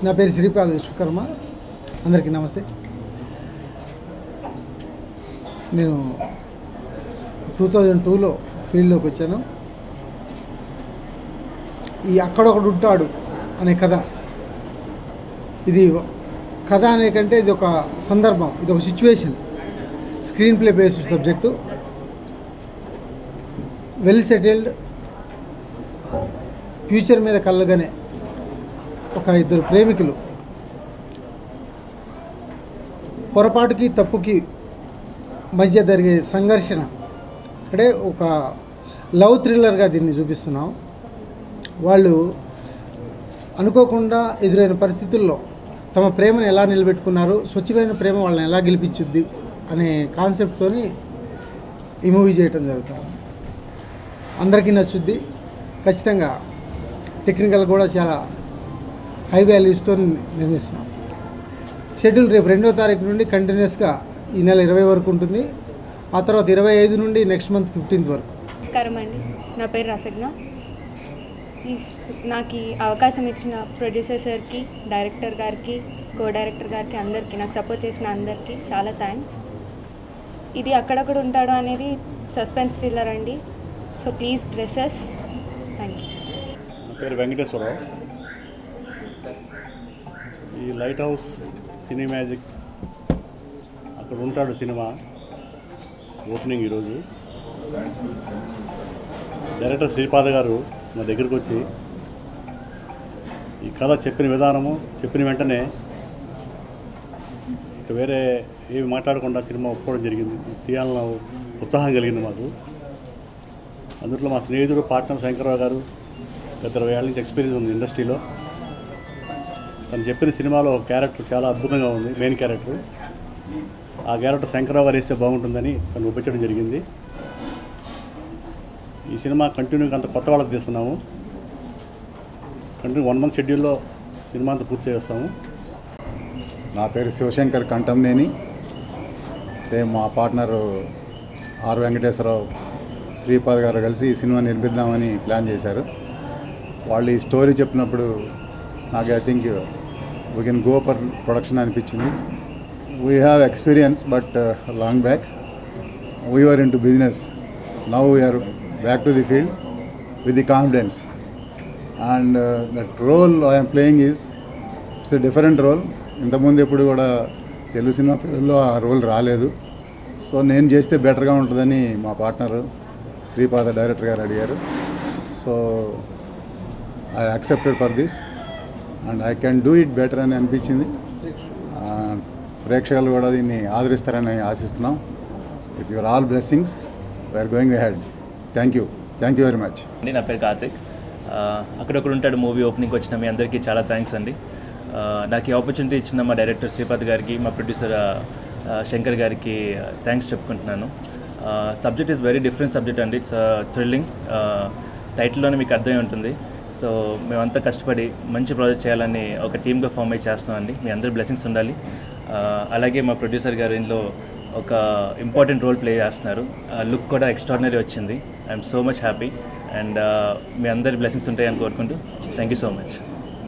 నా పేరు శ్రీపాద విశ్వకర్మ. అందరికీ నమస్తే. నేను 2002లో ఫీల్డ్లోకి వచ్చాను. ఈ అక్కడొకడు ఉంటాడు అనే కథ, ఇది కథ అనే కంటే ఇది ఒక సందర్భం, ఇది ఒక situation. Screen play based subject, well settled, future మీద కళ్ళగానే ఒక ఇద్దరు ప్రేమికులు పొరపాటుకి తప్పుకి మధ్య జరిగే సంఘర్షణ, అంటే ఒక లవ్ థ్రిల్లర్గా దీన్ని చూపిస్తున్నాం. వాళ్ళు అనుకోకుండా ఎదురైన పరిస్థితుల్లో తమ ప్రేమను ఎలా నిలబెట్టుకున్నారు, స్వచ్ఛమైన ప్రేమ వాళ్ళని ఎలా గెలిపించుద్ది అనే కాన్సెప్ట్తో ఈ మూవీ చేయటం జరుగుతుంది. అందరికీ నచ్చుద్ది ఖచ్చితంగా. టెక్నికల్ కూడా చాలా హై వాల్యూస్తో నిర్మిస్తున్నాం. షెడ్యూల్ రేపు 2వ తారీఖు నుండి కంటిన్యూస్గా ఈ నెల 20 వరకు ఉంటుంది. ఆ తర్వాత 25 నుండి నెక్స్ట్ మంత్ 15th వరకు. నమస్కారం అండి, నా పేరు రసజ్ఞ. నాకు ఈ అవకాశం ఇచ్చిన ప్రొడ్యూసర్ సార్కి, డైరెక్టర్ గారికి, కో డైరెక్టర్ గారికి, అందరికీ, నాకు సపోర్ట్ చేసిన అందరికీ చాలా థ్యాంక్స్. ఇది అక్కడక్కడ ఉంటాడు అనేది సస్పెన్స్ థ్రిల్లర్ అండి. So please bless. Thank you. నా పేరు వెంకటేశ్వరరావు. ఈ లైట్ హౌస్ సినీ మ్యాజిక్ అక్కడ ఉంటాడు సినిమా ఓపెనింగ్ ఈరోజు. డైరెక్టర్ శ్రీపాద గారు మా దగ్గరికి వచ్చి ఈ కథ చెప్పిన విధానము చెప్పిన వెంటనే ఇక వేరే ఏమి మాట్లాడకుండా సినిమా ఒప్పుకోవడం జరిగింది. తీయాలన్న ఉత్సాహం కలిగింది మాకు. అందులో మా స్నేహితుడు పార్ట్నర్ శంకర్రావు గారు గత 20 ఏళ్ళ నుంచి ఎక్స్పీరియన్స్ ఉంది ఇండస్ట్రీలో. తను చెప్పిన సినిమాలో ఒక క్యారెక్టర్ చాలా అద్భుతంగా ఉంది, మెయిన్ క్యారెక్టర్. ఆ క్యారెక్టర్ శంకర్రావు గారు వేస్తే బాగుంటుందని తను ఒప్పించడం జరిగింది. ఈ సినిమా కంటిన్యూగా అంత కొత్త వాళ్ళకి తీస్తున్నాము. కంటిన్యూ 1 month షెడ్యూల్లో సినిమా అంతా పూర్తి చేస్తాము. నా పేరు శివశంకర్ కంటంనేని. మా పార్ట్నరు ఆర్ వెంకటేశ్వరరావు, శ్రీపాద్ గారు కలిసి ఈ సినిమా నిర్మిద్దామని ప్లాన్ చేశారు. వాళ్ళు ఈ స్టోరీ చెప్పినప్పుడు నాకు I think we can go for production అనిపించింది. We have experience but long back we were in to business. Now we are back to the field with the confidence and that role I'm playing is it's a different role. ఇంతకుముందు ఎప్పుడు కూడా Telugu cinema ఫీల్డ్లో ఆ role రాలేదు. So నేను చేస్తే బెటర్గా ఉంటుందని మా పార్ట్నర్ శ్రీపాద డైరెక్టర్ గారు అడిగారు. So I accepted for this and I can do it better అని అనిపించింది. ప్రేక్షకులు కూడా దీన్ని ఆదరిస్తారని ఆశిస్తున్నాం. With your all blessings we are going ahead. Thank you very much. నా పేరు కార్తిక్. అక్కడొక్కడ ఉంటాడు మూవీ ఓపెనింగ్కి వచ్చిన మీ అందరికీ చాలా థ్యాంక్స్ అండి. నాకు ఈ ఆపర్చునిటీ ఇచ్చిన మా డైరెక్టర్ శ్రీపాద్ గారికి, మా ప్రొడ్యూసర్ శంకర్ గారికి థ్యాంక్స్ చెప్పుకుంటున్నాను. Subject is very different subject అండి. It's thrilling. టైటిల్లోనే మీకు అర్థమై ఉంటుంది. సో మేమంతా కష్టపడి మంచి ప్రాజెక్ట్ చేయాలని ఒక టీమ్గా ఫామ్ అయ్యి చేస్తున్నాం అండి. మీ అందరి బ్లెస్సింగ్స్ ఉండాలి. అలాగే మా ప్రొడ్యూసర్ గారు ఇందులో ఒక ఇంపార్టెంట్ రోల్ ప్లే చేస్తున్నారు. లుక్ కూడా ఎక్స్ట్రాడినరీ వచ్చింది. I'm so much happy and మీ అందరి బ్లెస్సింగ్స్ ఉంటాయని కోరుకుంటూ థ్యాంక్ యూ సో మచ్.